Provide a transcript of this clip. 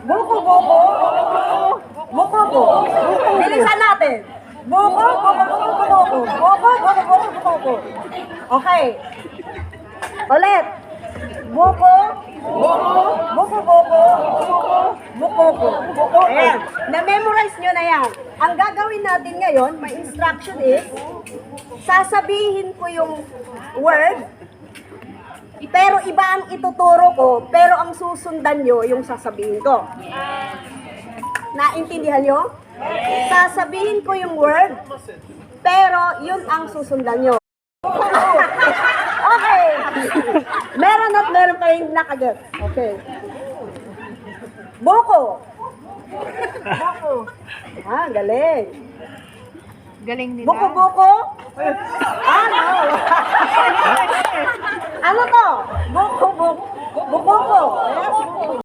Buko, buko. Buko, buko. Bilisan natin. Buko, buko, buko, buko. Buko, buko, buko, buko. Okay. Ulit. Buko, buko, buko, buko, buko, buko. Ayan. Na-memorize nyo na yan. Ang gagawin natin ngayon, my instruction is, sasabihin ko yung word, pero iba ang ituturo ko, pero ang susundan nyo yung sasabihin ko. Naintindihan nyo? Sasabihin ko yung word, pero yun ang susundan nyo. Okay. Meron at meron kayong nakaget. Okay. Buko. Buko. Ah, galing. Galing nila. Buko-buko? Ano? Ano to? Buko-buko. Buko-buko. Yes.